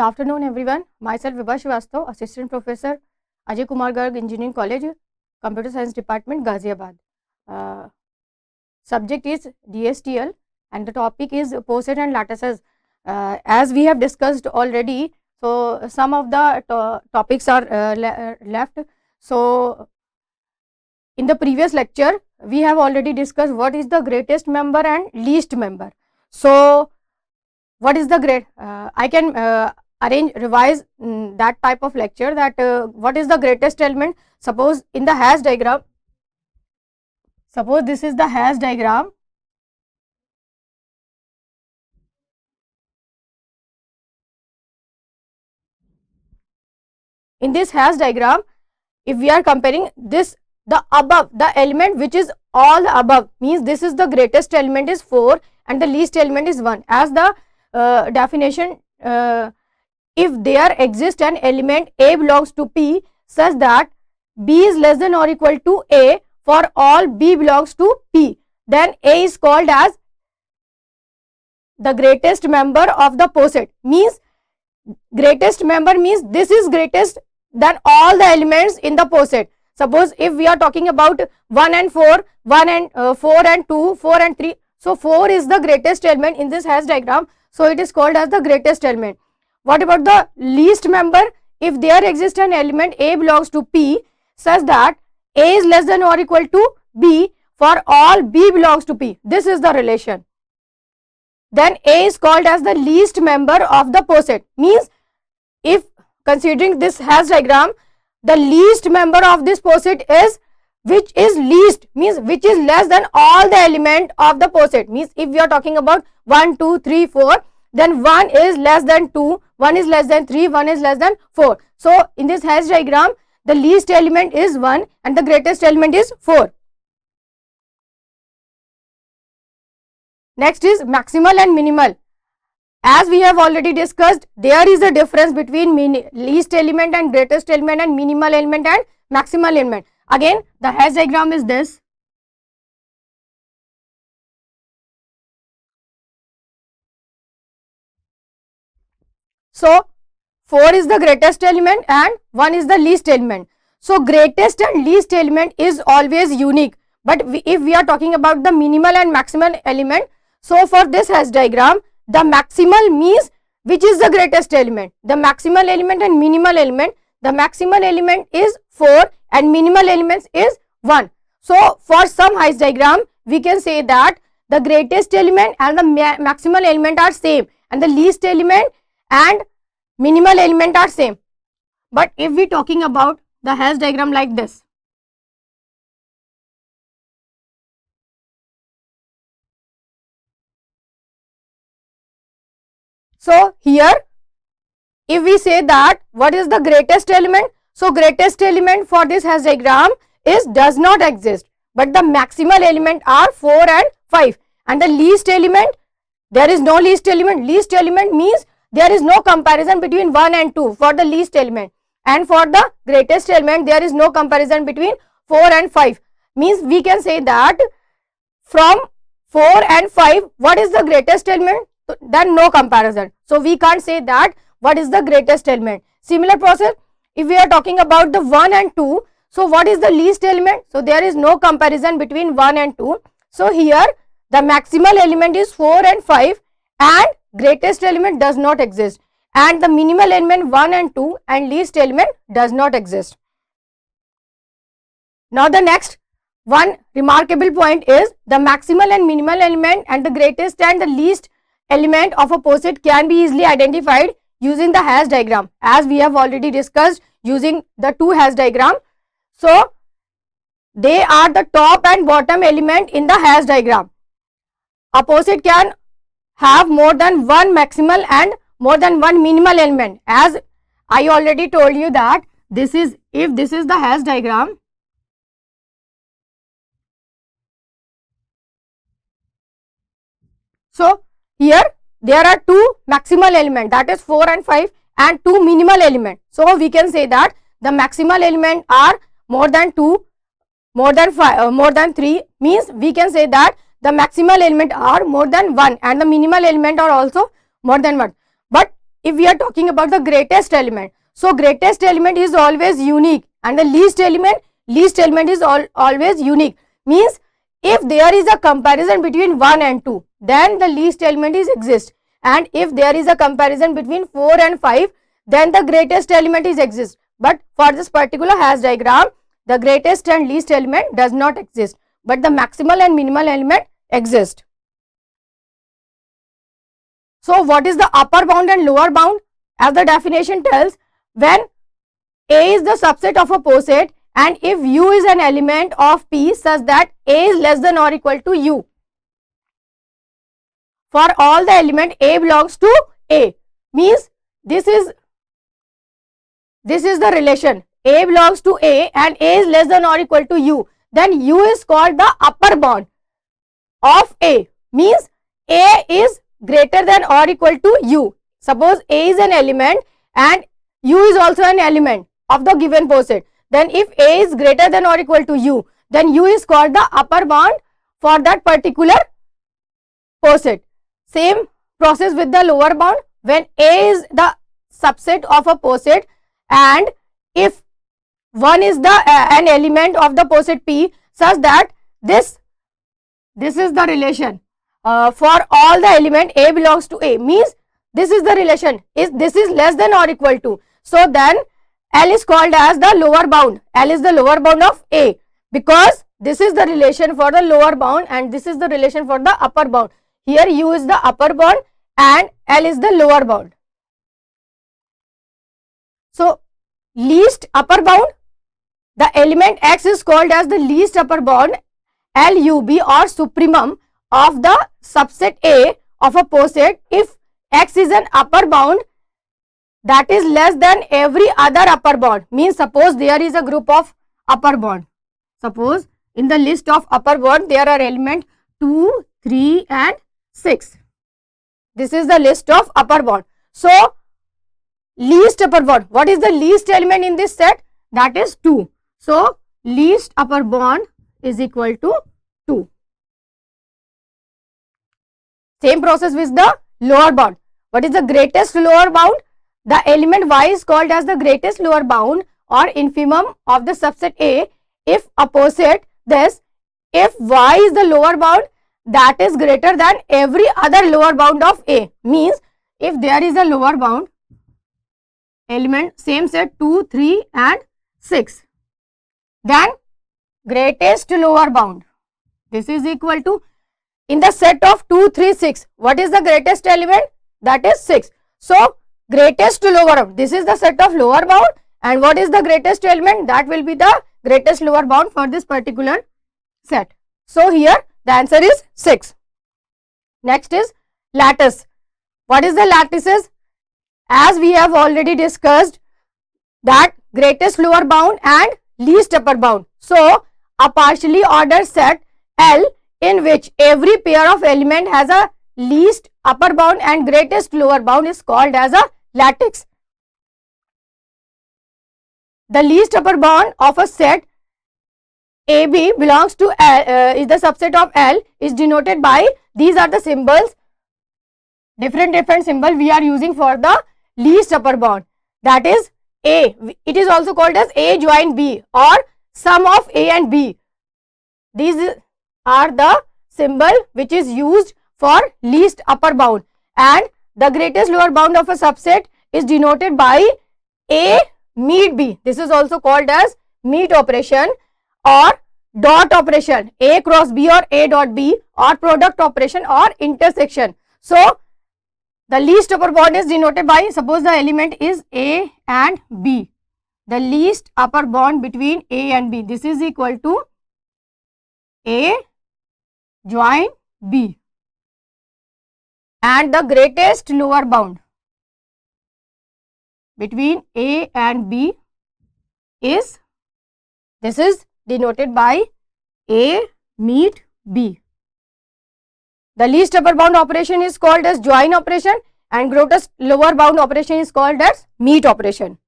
Good afternoon, everyone. Myself Vibha Srivastava, Assistant Professor, Ajay Kumar Garg Engineering College, Computer Science Department, Ghaziabad. Subject is DSTL and the topic is POSIT and lattices. As we have discussed already, so some of the topics are left. So in the previous lecture, we have already discussed what is the greatest member and least member. So what is the great, I can revise that type of lecture, that what is the greatest element. Suppose in the hash diagram, suppose this is the hash diagram. In this hash diagram, if we are comparing this, the above, the element which is all above, means this is the greatest element is 4 and the least element is 1. As the definition, if there exists an element A belongs to P such that B is less than or equal to A for all B belongs to P, then A is called as the greatest member of the POSIT. Means greatest member means this is greatest than all the elements in the POSIT. Suppose if we are talking about 1 and 4, 1 and 4 and 2, 4 and 3. So 4 is the greatest element in this hash diagram. So it is called as the greatest element. What about the least member? If there exists an element A belongs to P such that A is less than or equal to B for all B belongs to P. This is the relation. Then A is called as the least member of the POSIT. Means if considering this hash diagram, the least member of this POSIT is which is least, means which is less than all the element of the POSIT. Means if we are talking about 1, 2, 3, 4, then 1 is less than 2, 1 is less than 3, 1 is less than 4. So in this hash diagram, the least element is 1 and the greatest element is 4. Next is maximal and minimal. As we have already discussed, there is a difference between least element and greatest element and minimal element and maximal element. Again, the hash diagram is this. So 4 is the greatest element and 1 is the least element. So greatest and least element is always unique. But if we are talking about the minimal and maximal element, so for this hash diagram, the maximal means which is the greatest element. The maximal element and minimal element, the maximal element is 4 and minimal elements is 1. So for some hash diagram, we can say that the greatest element and the maximal element are same and the least element and minimal element are same. But if we talking about the hash diagram like this, so here if we say that what is the greatest element, so greatest element for this hash diagram is does not exist, but the maximal element are 4 and 5 and the least element, there is no least element. Least element means there is no comparison between 1 and 2 for the least element, and for the greatest element there is no comparison between 4 and 5. Means we can say that from 4 and 5 what is the greatest element, then no comparison. So we can't say that what is the greatest element. Similar process if we are talking about the 1 and 2, so what is the least element, so there is no comparison between 1 and 2. So here the maximal element is 4 and 5 and greatest element does not exist, and the minimal element 1 and 2 and least element does not exist. Now the next one remarkable point is the maximal and minimal element and the greatest and the least element of a POSIT can be easily identified using the hash diagram, as we have already discussed using the two hash diagram. So they are the top and bottom element in the hash diagram. A POSIT can have more than one maximal and more than one minimal element. As I already told you that this is, if this is the hash diagram, so here there are two maximal element, that is 4 and 5, and two minimal element. So we can say that the maximal element are more than 2, more than 5, more than 3, means we can say that the maximal element are more than 1 and the minimal element are also more than 1. But if we are talking about the greatest element, so greatest element is always unique and the least element is always unique. Means if there is a comparison between 1 and 2, then the least element is exist, and if there is a comparison between 4 and 5, then the greatest element is exist. But for this particular hash diagram, the greatest and least element does not exist, but the maximal and minimal element exist. So what is the upper bound and lower bound? As the definition tells, when A is the subset of a poset and if U is an element of P such that A is less than or equal to U. For all the element A belongs to A, means this is the relation. A belongs to A and A is less than or equal to U. Then U is called the upper bound of A, means A is greater than or equal to U. Suppose A is an element and U is also an element of the given poset. Then if A is greater than or equal to U, then U is called the upper bound for that particular poset. Same process with the lower bound. When A is the subset of a poset and if 1 is the an element of the poset P such that this is the relation for all the element A belongs to A, means this is the relation, is this is less than or equal to. So then L is called as the lower bound. L is the lower bound of A because this is the relation for the lower bound and this is the relation for the upper bound. Here U is the upper bound and L is the lower bound. So least upper bound, the element X is called as the least upper bound LUB or supremum of the subset A of a poset if X is an upper bound that is less than every other upper bound. Means suppose there is a group of upper bound. Suppose in the list of upper bound there are element 2, 3 and 6. This is the list of upper bound. So least upper bound, what is the least element in this set? That is 2. So least upper bound is equal to 2. Same process with the lower bound. What is the greatest lower bound? The element Y is called as the greatest lower bound or infimum of the subset A if opposite this, if Y is the lower bound that is greater than every other lower bound of A. Means if there is a lower bound element same set 2, 3 and 6, then greatest lower bound, this is equal to, in the set of 2, 3, 6, what is the greatest element? That is 6. So greatest to lower bound, this is the set of lower bound and what is the greatest element? That will be the greatest lower bound for this particular set. So here the answer is 6. Next is lattice. What is the lattices? As we have already discussed that greatest lower bound and least upper bound. So a partially ordered set L in which every pair of element has a least upper bound and greatest lower bound is called as a lattice. The least upper bound of a set AB belongs to L, is the subset of L, is denoted by, these are the symbols, different symbol we are using for the least upper bound, that is A. It is also called as A join B or sum of A and B. These are the symbol which is used for least upper bound, and the greatest lower bound of a subset is denoted by A meet B. This is also called as meet operation or dot operation, A cross B or A dot B, or product operation or intersection. So the least upper bound is denoted by, suppose the element is A and B, the least upper bound between A and B, this is equal to A join B, and the greatest lower bound between A and B is, this is denoted by A meet B. The least upper bound operation is called as join operation and greatest lower bound operation is called as meet operation.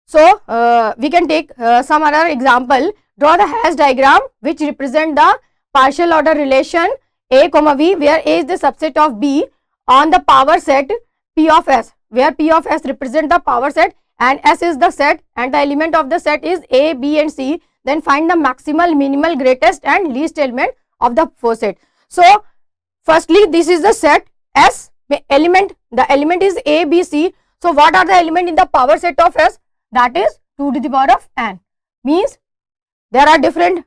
So we can take some other example. Draw the hash diagram which represent the partial order relation A comma B, where A is the subset of B on the power set P of S, where P of S represent the power set and S is the set and the element of the set is A, B and C, then find the maximal, minimal, greatest and least element of the four set. So firstly, this is the set S element, the element is A, B, C. So what are the element in the power set of S? That is 2 to the power of n, means there are different,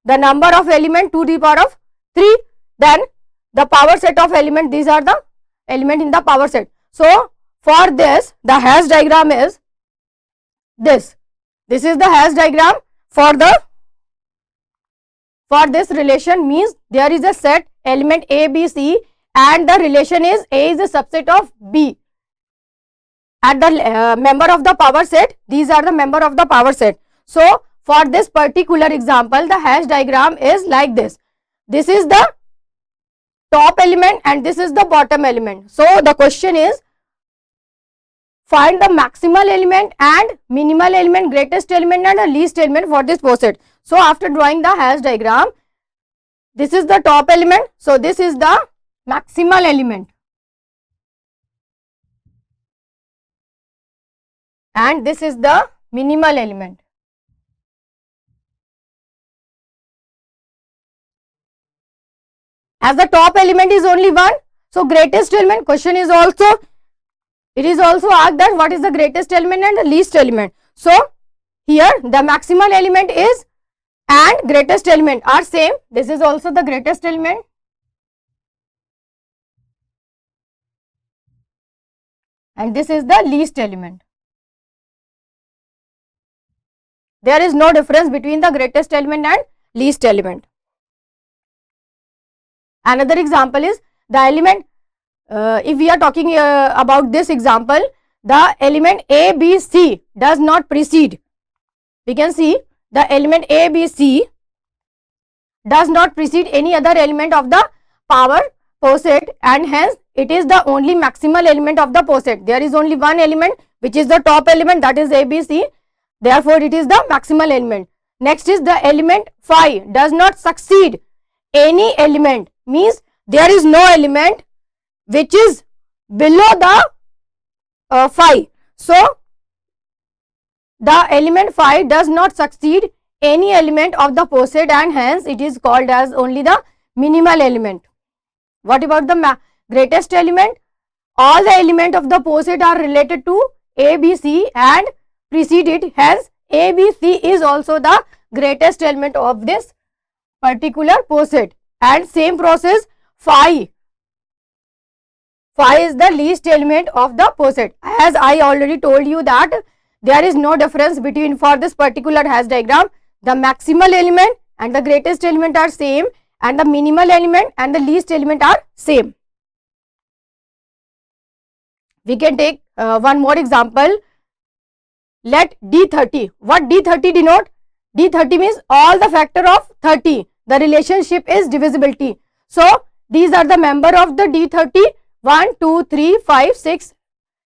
the number of element 2 to the power of 3, then the power set of element, these are the element in the power set. So for this, the hash diagram is this. This is the hash diagram for this relation, means there is a set element A, B, C and the relation is A is a subset of B. At the member of the power set, these are the member of the power set. So for this particular example, the hash diagram is like this. This is the top element and this is the bottom element. So the question is, find the maximal element and minimal element, greatest element and the least element for this four set. So after drawing the hash diagram, this is the top element. So this is the maximal element and this is the minimal element. As the top element is only one, so greatest element, question is also, it is also asked that what is the greatest element and the least element. So here the maximal element is and greatest element are same. This is also the greatest element and this is the least element. There is no difference between the greatest element and least element. Another example is the element, if we are talking about this example, the element A, B, C does not precede. We can see the element A, B, C does not precede any other element of the power set and hence it is the only maximal element of the set. There is only one element which is the top element, that is A, B, C. Therefore, it is the maximal element. Next is the element phi does not succeed any element, means there is no element which is below the phi. So the element phi does not succeed any element of the set and hence it is called as only the minimal element. What about the greatest element? All the elements of the set are related to A, B, C and precede it, hence A, B, C is also the greatest element of this particular set. And same process, phi is the least element of the set. As I already told you that there is no difference between, for this particular hash diagram, the maximal element and the greatest element are same and the minimal element and the least element are same. We can take one more example. Let D30, what D30 denote? D30 means all the factor of 30. The relationship is divisibility. So these are the member of the D30, 1, 2, 3, 5, 6,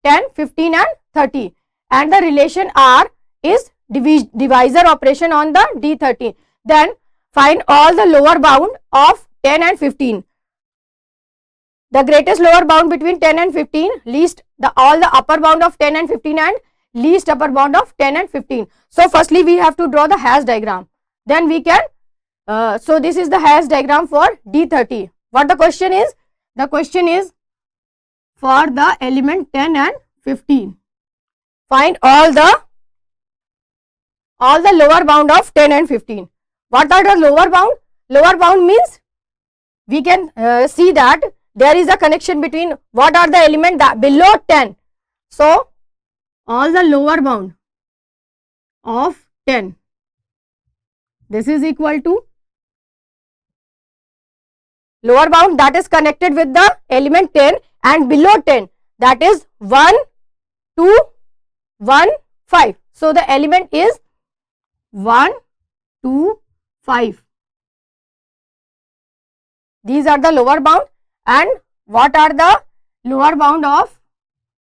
10, 15 and 30. And the relation R is divisor operation on the D30. Then find all the lower bound of 10 and 15. The greatest lower bound between 10 and 15, least all the upper bound of 10 and 15 and least upper bound of 10 and 15. So firstly we have to draw the hash diagram. Then we can, so this is the hash diagram for D30. What the question is? The question is for the element 10 and 15. Find all the lower bound of 10 and 15. What are the lower bound? Lower bound means we can see that there is a connection between what are the element that below 10. So all the lower bound of 10, this is equal to lower bound that is connected with the element 10 and below 10, that is 1, 2, 1, 5. So the element is 1, 2, 5. These are the lower bound. And what are the lower bound of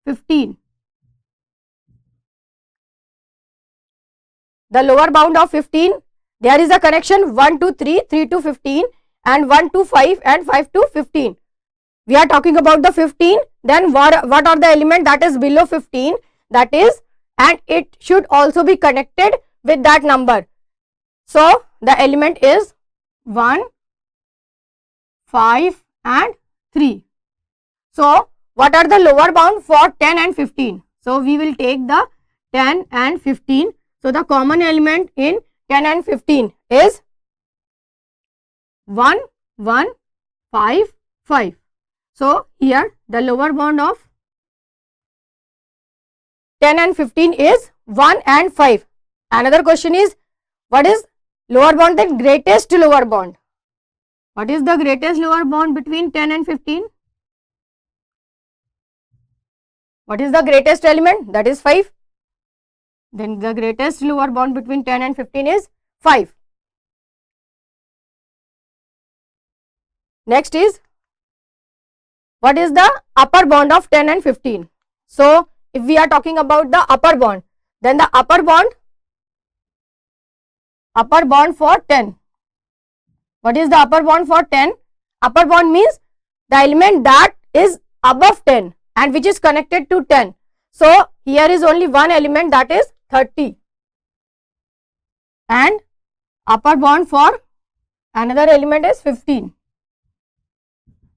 15? The lower bound of 15, there is a connection 1 to 3, 3 to 15 and 1 to 5 and 5 to 15. we are talking about the 15, then what are the element that is below 15, that is, and it should also be connected with that number. So the element is 1, 5 and 3. So what are the lower bound for 10 and 15? So we will take the 10 and 15. So the common element in 10 and 15 is 1, 1, 5, 5. So here the lower bound of 10 and 15 is 1 and 5. Another question is, what is lower bound, the greatest lower bound? What is the greatest lower bound between 10 and 15? What is the greatest element? That is 5. Then the greatest lower bound between 10 and 15 is 5. Next is, what is the upper bound of 10 and 15? So if we are talking about the upper bound, then the upper bound for 10. What is the upper bound for 10? Upper bound means the element that is above 10 and which is connected to 10. So here is only one element, that is 30, and upper bound for another element is 15.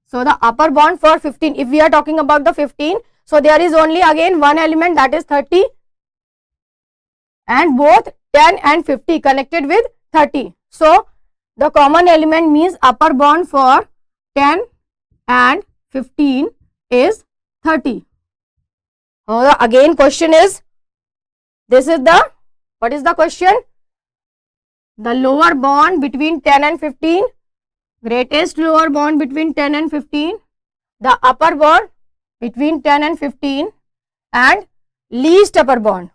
So the upper bound for 15, if we are talking about the 15, so there is only again one element, that is 30, and both 10 and 50 connected with 30. So the common element means upper bound for 10 and 15 is 30. So again question is, this is the, what is the question? The lower bound between 10 and 15, greatest lower bound between 10 and 15, the upper bound between 10 and 15, and least upper bound.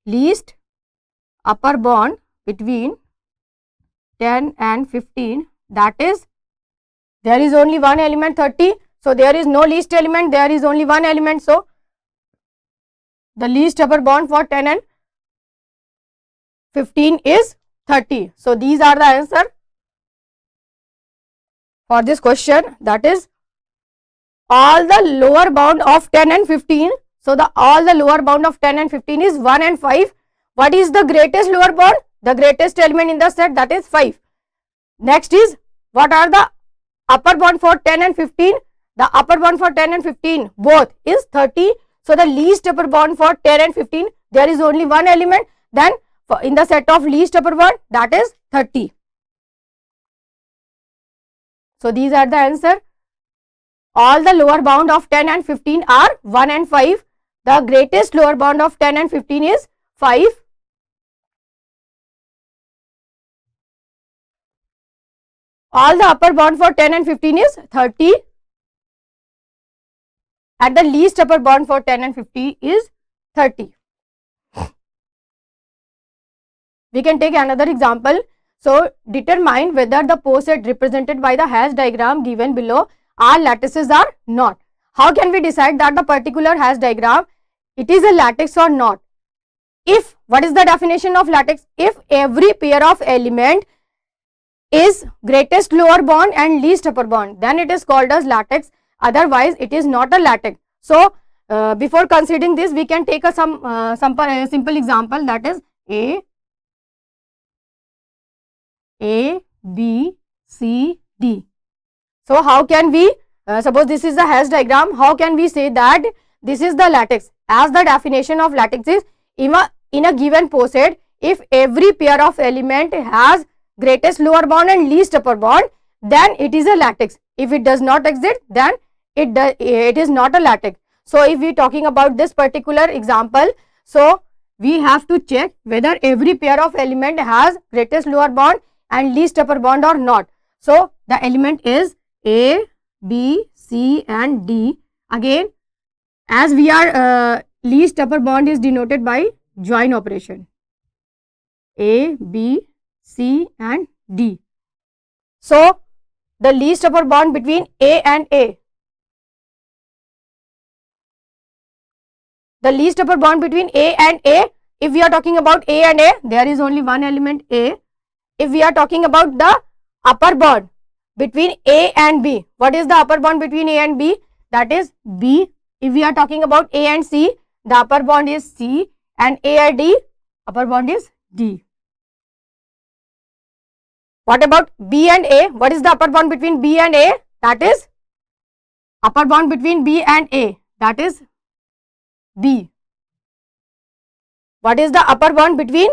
Least upper bound between 10 and 15, that is, there is only one element 30, so there is no least element, there is only one element, so the least upper bound for 10 and 15 is 30. So these are the answer for this question, that is all the lower bound of 10 and 15. So all the lower bound of 10 and 15 is 1 and 5. What is the greatest lower bound? The greatest element in the set, that is 5. Next is, what are the upper bound for 10 and 15? The upper bound for 10 and 15 both is 30. So the least upper bound for 10 and 15, there is only one element, then in the set of least upper bound, that is 30. So these are the answer. All the lower bound of 10 and 15 are 1 and 5. The greatest lower bound of 10 and 15 is 5. All the upper bound for 10 and 15 is 30. And the least upper bound for 10 and 50 is 30. We can take another example. So determine whether the poset represented by the hash diagram given below are lattices or not. How can we decide that the particular hash diagram, it is a lattice or not? If, what is the definition of lattice? If every pair of element is greatest lower bound and least upper bound, then it is called as lattice. Otherwise it is not a lattice. So before considering this, we can take a simple example, that is A, B, C, D. So how can we, suppose this is the hash diagram, how can we say that this is the lattice? As the definition of lattice is, in a given poset, if every pair of element has greatest lower bound and least upper bound, then it is a lattice. If it does not exist, then it is not a lattice. So if we are talking about this particular example, so we have to check whether every pair of element has greatest lower bound and least upper bound or not. So the element is A, B, C and D. Again, as we are least upper bound is denoted by join operation, A, B, C and D. So the least upper bound between A and A, the least upper bound between A and A, if we are talking about A and A, there is only one element A. If we are talking about the upper bound, between A and B. What is the upper bond between A and B? That is B. If we are talking about A and C, the upper bond is C, and A and D, upper bond is D. What about B and A? What is the upper bond between B and A? That is upper bond between B and A. That is B. What is the upper bond between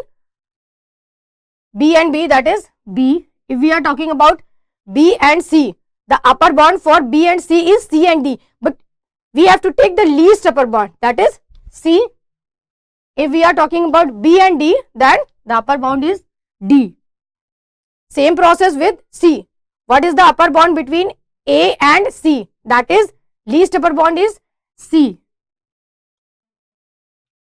B and B? That is B. If we are talking about B and C, the upper bond for B and C is C and D. But we have to take the least upper bond, that is C. If we are talking about B and D, then the upper bond is D. Same process with C. What is the upper bond between A and C? That is least upper bond is C.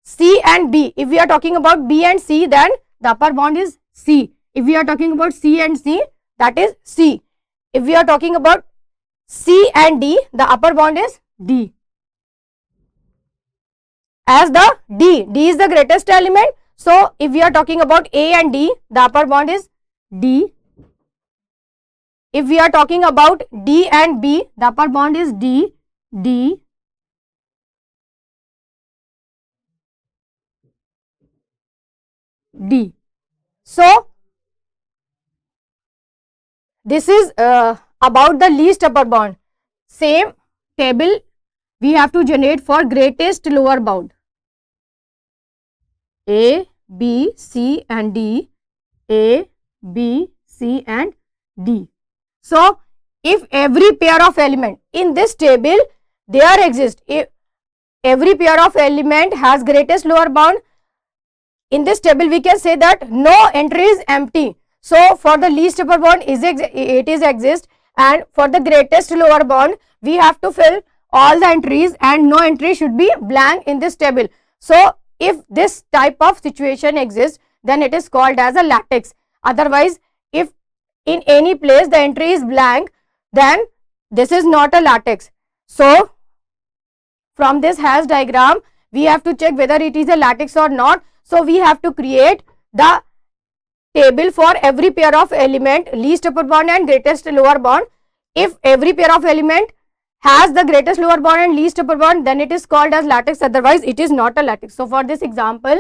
C and B. If we are talking about B and C, then the upper bond is C. If we are talking about C and C, that is C. If we are talking about C and D, the upper bond is D. As the D is the greatest element, so if we are talking about A and D, the upper bond is D. If we are talking about D and B, the upper bond is D, D. D. So, this is about the least upper bond. Same table we have to generate for greatest lower bound. A, B, C and D. A, B, C and D. So, if every pair of element in this table there exists, if every pair of element has greatest lower bound, in this table we can say that no entry is empty. So, for the least upper bond it is exist, and for the greatest lower bond we have to fill all the entries and no entry should be blank in this table. So, if this type of situation exists, then it is called as a lattice. Otherwise, if in any place the entry is blank, then this is not a lattice. So, from this hash diagram we have to check whether it is a lattice or not. So, we have to create the table for every pair of element, least upper bond and greatest lower bond. If every pair of element has the greatest lower bond and least upper bond, then it is called as lattice, otherwise it is not a lattice. So, for this example,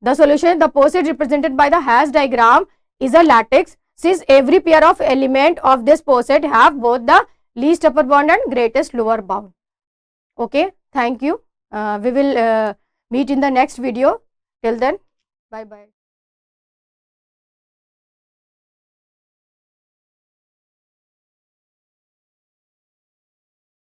the solution, the poset represented by the hash diagram is a lattice, since every pair of element of this poset have both the least upper bond and greatest lower bound. Okay, thank you. We will meet in the next video. Till then, bye bye.